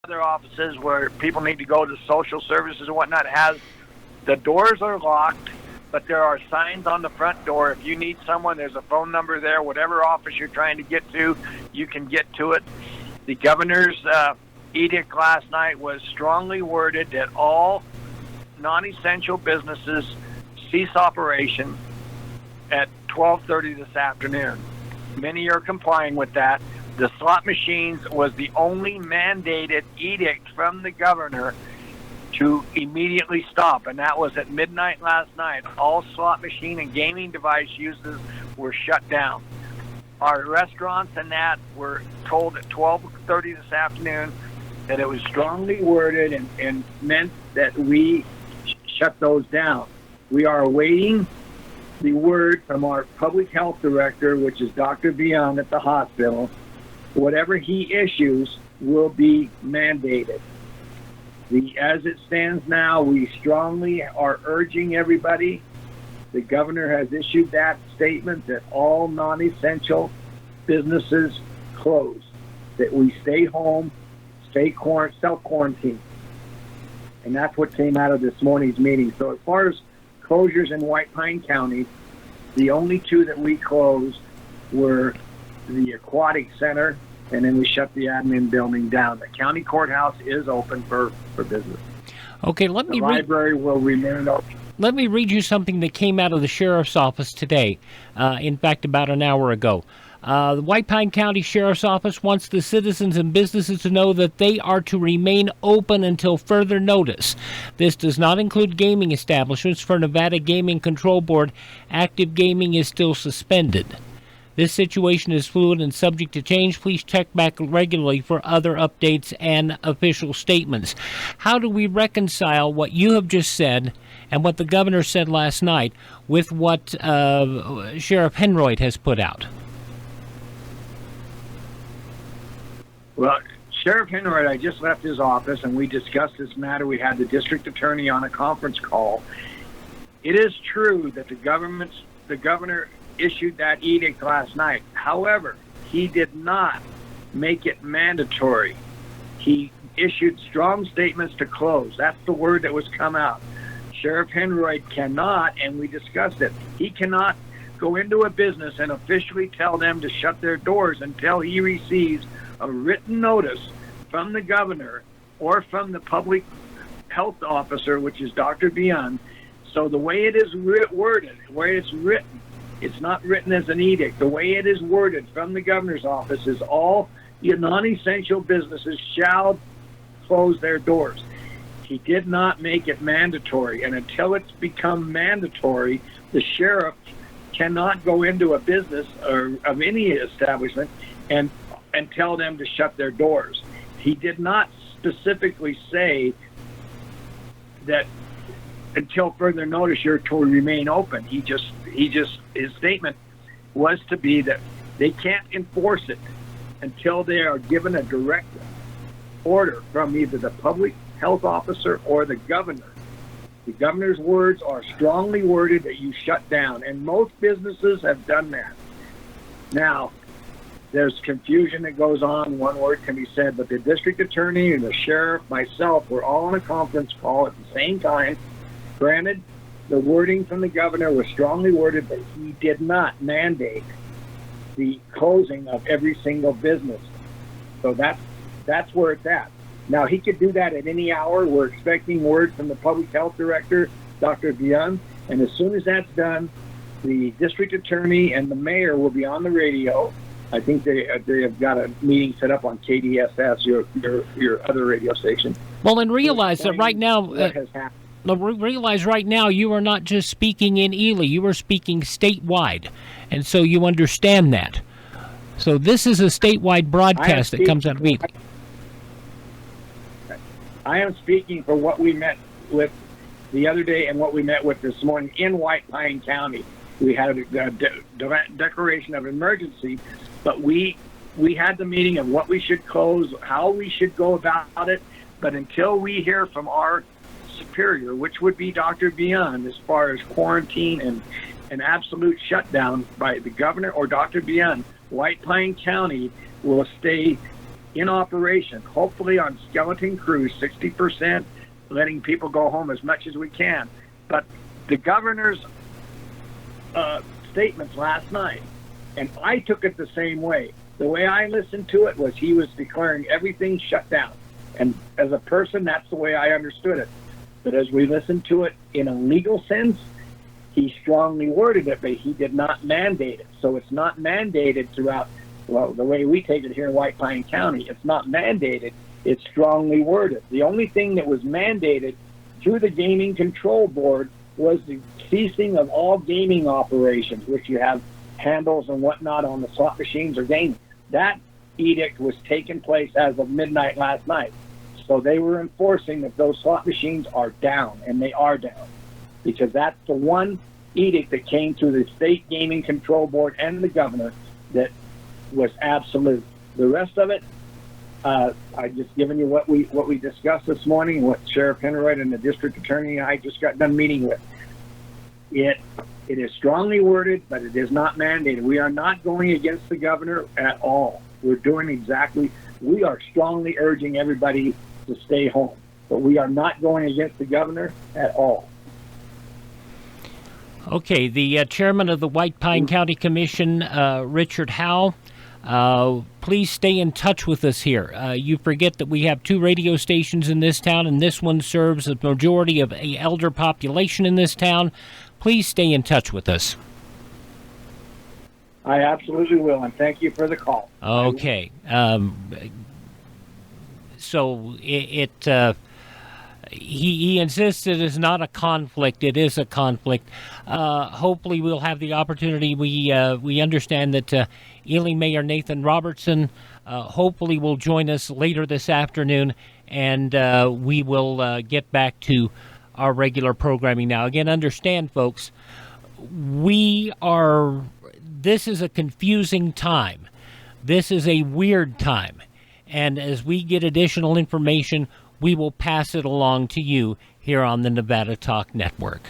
other offices where people need to go to social services and whatnot, the doors are locked, but there are signs on the front door. If you need someone, there's a phone number there. Whatever office you're trying to get to, you can get to it. The governor's edict last night was strongly worded that all non-essential businesses cease operation at 12:30 this afternoon. Many are complying with that. The slot machines was the only mandated edict from the governor to immediately stop, and that was at midnight last night. All slot machine and gaming device uses were shut down. Our restaurants and that were told at 12:30 this afternoon that it was strongly worded and meant that we shut those down. We are awaiting the word from our public health director, which is Dr. Bion at the hospital. Whatever he issues will be mandated. As it stands now, we strongly are urging everybody. The governor has issued that statement that all non-essential businesses close, that we stay home, self-quarantine. And that's what came out of this morning's meeting. So as far as closures in White Pine County, the only two that we closed were the Aquatic Center, and then we shut the admin building down. The county courthouse is open for business. Okay, the library will remain open. Let me read you something that came out of the sheriff's office today, in fact, about an hour ago. The White Pine County Sheriff's Office wants the citizens and businesses to know that they are to remain open until further notice. This does not include gaming establishments. For Nevada Gaming Control Board, active gaming is still suspended. This situation is fluid and subject to change. Please check back regularly for other updates and official statements. How do we reconcile what you have just said and what the governor said last night with what Sheriff Henroyd has put out? Well, Sheriff Henroyd, I just left his office, and we discussed this matter. We had the district attorney on a conference call. It is true that the governor issued that edict last night. However, he did not make it mandatory. He issued strong statements to close. That's the word that was come out. Sheriff Henroyd cannot, and we discussed it, he cannot go into a business and officially tell them to shut their doors until he receives a written notice from the governor or from the public health officer, which is Dr. Bion. So the way it is worded, where it's written, it's not written as an edict. The way it is worded from the governor's office is all your non-essential businesses shall close their doors. He did not make it mandatory, and until it's become mandatory, the sheriff cannot go into a business or of any establishment and tell them to shut their doors. He did not specifically say that until further notice you're to remain open. He just his statement was to be that they can't enforce it until they are given a direct order from either the public health officer or the governor. The governor's words are strongly worded that you shut down, and most businesses have done that. Now, there's confusion that goes on. One word can be said, but the district attorney and the sheriff, myself, were all on a conference call at the same time. Granted, the wording from the governor was strongly worded, but he did not mandate the closing of every single business. So that's where it's at. Now, he could do that at any hour. We're expecting word from the public health director, Dr. Bion, and as soon as that's done, the district attorney and the mayor will be on the radio. I think they have got a meeting set up on KDSS, your other radio station. Well, and realize that right now, what has happened. Realize right now you are not just speaking in Ely, you are speaking statewide, and so you understand that. So this is a statewide broadcast that comes out of Ely. I am speaking for what we met with the other day and what we met with this morning in White Pine County. We had a declaration of emergency, but we had the meeting of what we should close, how we should go about it. But until we hear from our superior, which would be Dr. Bion, as far as quarantine and an absolute shutdown by the governor or Dr. Bion, White Pine County will stay in operation, hopefully on skeleton crews, 60%, letting people go home as much as we can. But the governor's statements last night, and I took it the same way. The way I listened to it was he was declaring everything shut down. And as a person, that's the way I understood it. But as we listened to it in a legal sense, he strongly worded it, but he did not mandate it. So it's not mandated throughout, well, the way we take it here in White Pine County, it's not mandated, it's strongly worded. The only thing that was mandated through the Gaming Control Board was the ceasing of all gaming operations, which you have handles and whatnot on the slot machines or gaming. That edict was taking place as of midnight last night. So they were enforcing that those slot machines are down, and they are down, because that's the one edict that came through the State Gaming Control Board and the governor that was absolute. The rest of it, I just given you what we discussed this morning, what Sheriff Henright and the district attorney and I just got done meeting with. It is strongly worded, but it is not mandated. We are not going against the governor at all. We're doing exactly, we are strongly urging everybody to stay home, but we are not going against the governor at all. Okay, the chairman of the White Pine County Commission, Richard Howe, please stay in touch with us here. You forget that we have 2 radio stations in this town, and this one serves the majority of the elder population in this town. Please stay in touch with us. I absolutely will, and thank you for the call. Okay. So he insists it is not a conflict. It is a conflict. Hopefully we'll have the opportunity. We understand that Ely Mayor Nathan Robertson hopefully will join us later this afternoon, and we will get back to our regular programming now. Again, understand, folks, this is a confusing time. This is a weird time. And as we get additional information, we will pass it along to you here on the Nevada Talk Network.